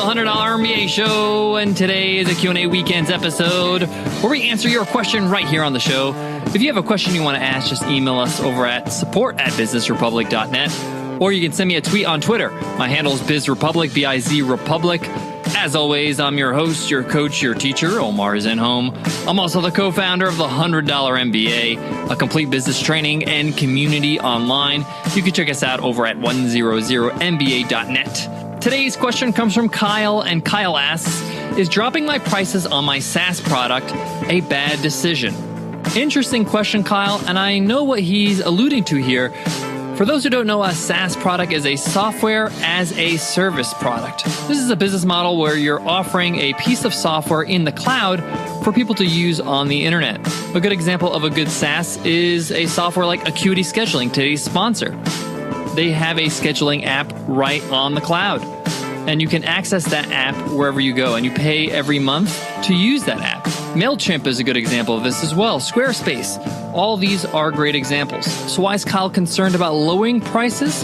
$100 MBA Show, and today is a Q&A Weekends episode where we answer your question right here on the show. If you have a question you want to ask, just email us over at support@businessrepublic.net, or you can send me a tweet on Twitter. My handle is BizRepublic, B-I-Z Republic. As always, I'm your host, your coach, your teacher, Omar is in home. I'm also the co-founder of the $100 MBA, a complete business training and community online. You can check us out over at 100mba.net. Today's question comes from Kyle, and Kyle asks, is dropping my prices on my SaaS product a bad decision? Interesting question, Kyle, and I know what he's alluding to here. For those who don't know, a SaaS product is a software as a service product. This is a business model where you're offering a piece of software in the cloud for people to use on the internet. A good example of a good SaaS is a software like Acuity Scheduling, today's sponsor. They have a scheduling app right on the cloud, and you can access that app wherever you go, and you pay every month to use that app. MailChimp is a good example of this as well. Squarespace. All these are great examples. So why is Kyle concerned about lowering prices?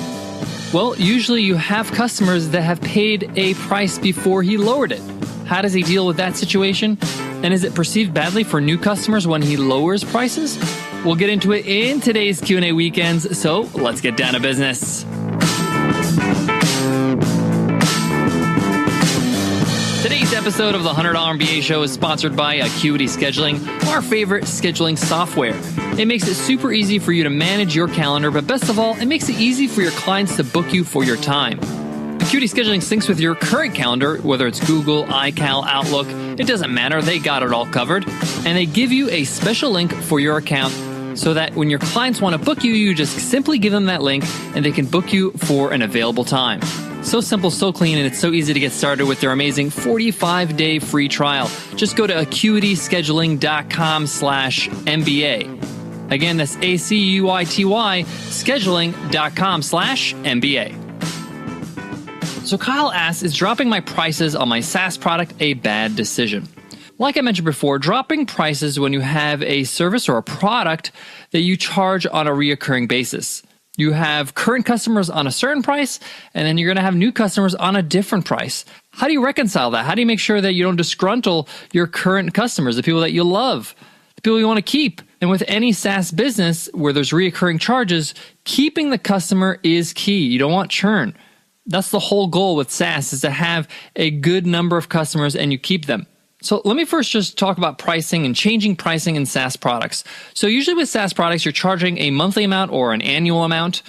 Well, usually you have customers that have paid a price before he lowered it. How does he deal with that situation? And is it perceived badly for new customers when he lowers prices? We'll get into it in today's Q&A Weekends, so let's get down to business. Today's episode of the $100 MBA Show is sponsored by Acuity Scheduling, our favorite scheduling software. It makes it super easy for you to manage your calendar, but best of all, it makes it easy for your clients to book you for your time. Acuity Scheduling syncs with your current calendar, whether it's Google, iCal, Outlook, it doesn't matter, they got it all covered. And they give you a special link for your account so that when your clients want to book you, you just simply give them that link and they can book you for an available time. So simple, so clean, and it's so easy to get started with their amazing 45-day free trial. Just go to acuityscheduling.com/MBA. Again, that's ACUITY scheduling.com/MBA. So Kyle asks, is dropping my prices on my SaaS product a bad decision? Like I mentioned before, dropping prices when you have a service or a product that you charge on a reoccurring basis. You have current customers on a certain price, and then you're going to have new customers on a different price. How do you reconcile that? How do you make sure that you don't disgruntle your current customers, the people that you love, the people you want to keep? And with any SaaS business where there's reoccurring charges, keeping the customer is key. You don't want churn. That's the whole goal with SaaS, is to have a good number of customers and you keep them. So let me first just talk about pricing and changing pricing in SaaS products. So usually with SaaS products, you're charging a monthly amount or an annual amount,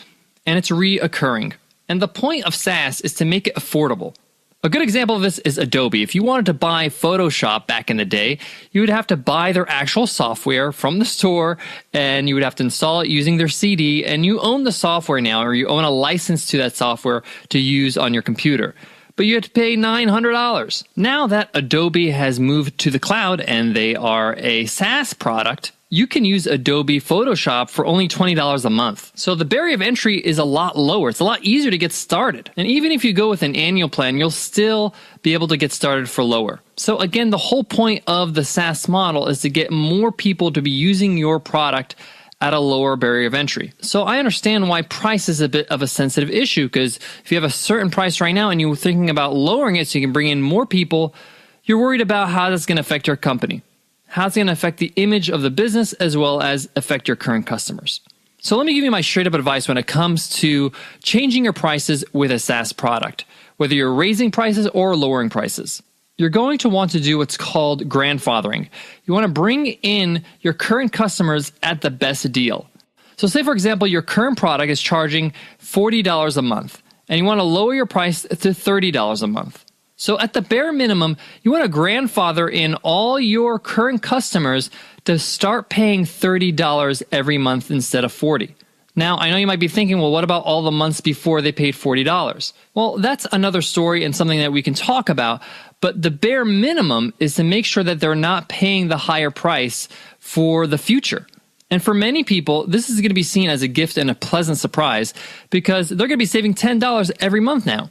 and it's reoccurring. And the point of SaaS is to make it affordable. A good example of this is Adobe. If you wanted to buy Photoshop back in the day, you would have to buy their actual software from the store, and you would have to install it using their CD, and you own the software now, or you own a license to that software to use on your computer. But you have to pay $900. Now that Adobe has moved to the cloud and they are a SaaS product, you can use Adobe Photoshop for only $20 a month. So the barrier of entry is a lot lower. It's a lot easier to get started. And even if you go with an annual plan, you'll still be able to get started for lower. So again, the whole point of the SaaS model is to get more people to be using your product at a lower barrier of entry. So I understand why price is a bit of a sensitive issue, because if you have a certain price right now and you're thinking about lowering it so you can bring in more people, you're worried about how that's going to affect your company, how it's going to affect the image of the business as well as affect your current customers. So let me give you my straight up advice when it comes to changing your prices with a SaaS product, whether you're raising prices or lowering prices. You're going to want to do what's called grandfathering. You want to bring in your current customers at the best deal. So say, for example, your current product is charging $40 a month, and you want to lower your price to $30 a month. So at the bare minimum, you want to grandfather in all your current customers to start paying $30 every month instead of $40. Now, I know you might be thinking, well, what about all the months before they paid $40? Well, that's another story and something that we can talk about. But the bare minimum is to make sure that they're not paying the higher price for the future. And for many people, this is going to be seen as a gift and a pleasant surprise because they're going to be saving $10 every month now.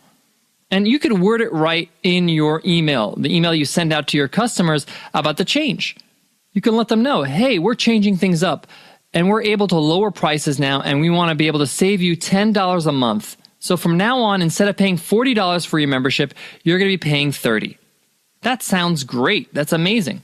And you could word it right in your email, the email you send out to your customers about the change. You can let them know, hey, we're changing things up and we're able to lower prices now and we want to be able to save you $10 a month. So from now on, instead of paying $40 for your membership, you're going to be paying $30. That sounds great. That's amazing.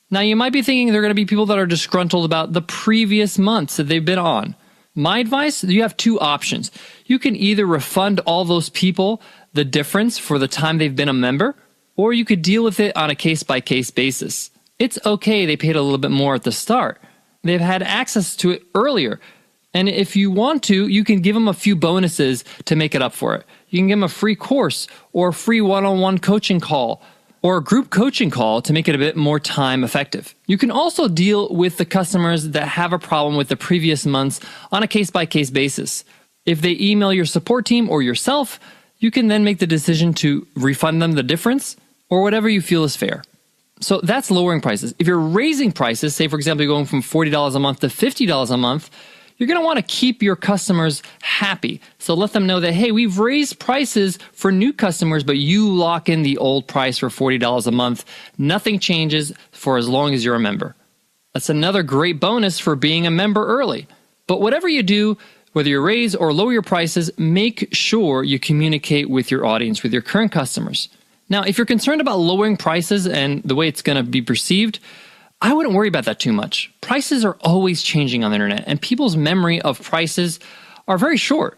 Now, you might be thinking there are going to be people that are disgruntled about the previous months that they've been on. My advice, you have two options. You can either refund all those people the difference for the time they've been a member, or you could deal with it on a case-by-case basis. It's okay they paid a little bit more at the start. They've had access to it earlier. And if you want to, you can give them a few bonuses to make it up for it. You can give them a free course or a free one-on-one coaching call or a group coaching call to make it a bit more time effective. You can also deal with the customers that have a problem with the previous months on a case-by-case basis. If they email your support team or yourself, you can then make the decision to refund them the difference or whatever you feel is fair. So that's lowering prices. If you're raising prices, say for example you're going from $40 a month to $50 a month, you're going to want to keep your customers happy. So let them know that, hey, we've raised prices for new customers, but you lock in the old price for $40 a month. Nothing changes for as long as you're a member. That's another great bonus for being a member early. But whatever you do, whether you raise or lower your prices, make sure you communicate with your audience, with your current customers. Now, if you're concerned about lowering prices and the way it's going to be perceived, I wouldn't worry about that too much. Prices are always changing on the internet, and people's memory of prices are very short.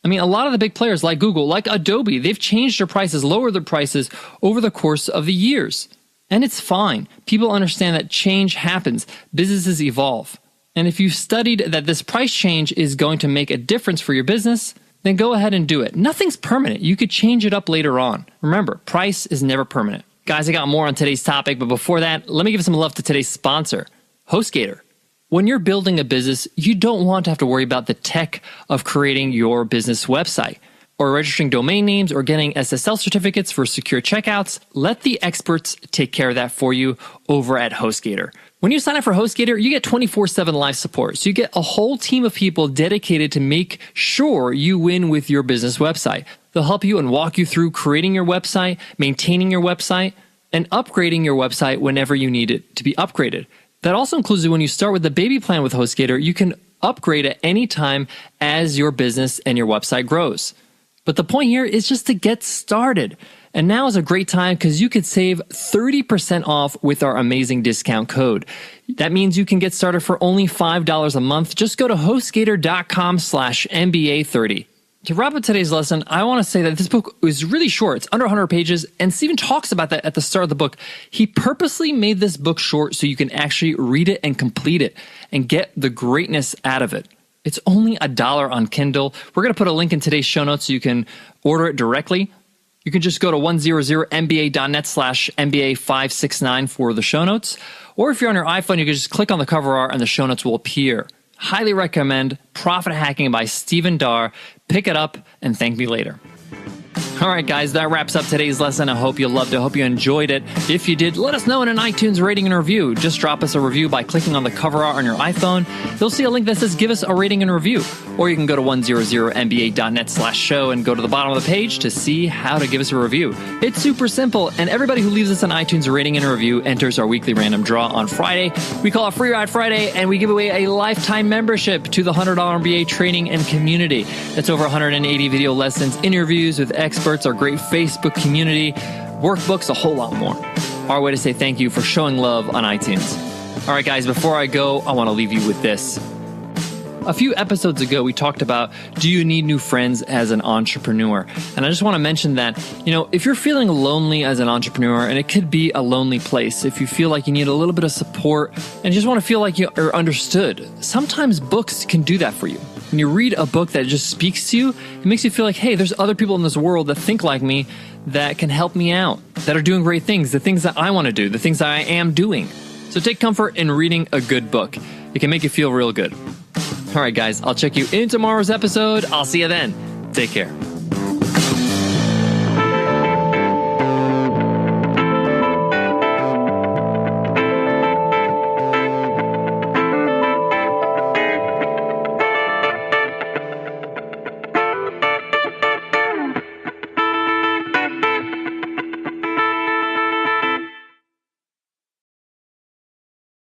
I mean, a lot of the big players like Google, like Adobe, they've changed their prices, lowered their prices over the course of the years. And it's fine. People understand that change happens. Businesses evolve. And if you've studied that this price change is going to make a difference for your business, then go ahead and do it. Nothing's permanent. You could change it up later on. Remember, price is never permanent. Guys, I got more on today's topic, but before that, let me give some love to today's sponsor, HostGator. When you're building a business, you don't want to have to worry about the tech of creating your business website or registering domain names or getting SSL certificates for secure checkouts. Let the experts take care of that for you over at HostGator. When you sign up for HostGator, you get 24/7 live support. So you get a whole team of people dedicated to make sure you win with your business website. They'll help you and walk you through creating your website, maintaining your website, and upgrading your website whenever you need it to be upgraded. That also includes when you start with the baby plan with HostGator, you can upgrade at any time as your business and your website grows. But the point here is just to get started. And now is a great time because you could save 30% off with our amazing discount code. That means you can get started for only $5 a month. Just go to hostgator.com/MBA30. To wrap up today's lesson, I want to say that this book is really short. It's under 100 pages, and Stephen talks about that at the start of the book. He purposely made this book short so you can actually read it and complete it and get the greatness out of it. It's only $1 on Kindle. We're going to put a link in today's show notes so you can order it directly. You can just go to 100mba.net/MBA569 for the show notes. Or if you're on your iPhone, you can just click on the cover art and the show notes will appear. Highly recommend Profit Hacking by Stephen Darr. Pick it up and thank me later. All right, guys, that wraps up today's lesson. I hope you loved it. I hope you enjoyed it. If you did, let us know in an iTunes rating and review. Just drop us a review by clicking on the cover art on your iPhone. You'll see a link that says give us a rating and review. Or you can go to 100mba.net/show and go to the bottom of the page to see how to give us a review. It's super simple, and everybody who leaves us an iTunes rating and a review enters our weekly random draw on Friday. We call it Free Ride Friday, and we give away a lifetime membership to the $100 MBA Training and Community. That's over 180 video lessons, interviews with experts, our great Facebook community, workbooks, a whole lot more. Our way to say thank you for showing love on iTunes. All right, guys, before I go, I want to leave you with this. A few episodes ago, we talked about, do you need new friends as an entrepreneur? And I just want to mention that, if you're feeling lonely as an entrepreneur, and it could be a lonely place, if you feel like you need a little bit of support and just want to feel like you're understood, sometimes books can do that for you. When you read a book that just speaks to you, it makes you feel like, hey, there's other people in this world that think like me that can help me out, that are doing great things, the things that I want to do, the things that I am doing. So take comfort in reading a good book. It can make you feel real good. All right, guys, I'll check you in tomorrow's episode. I'll see you then. Take care.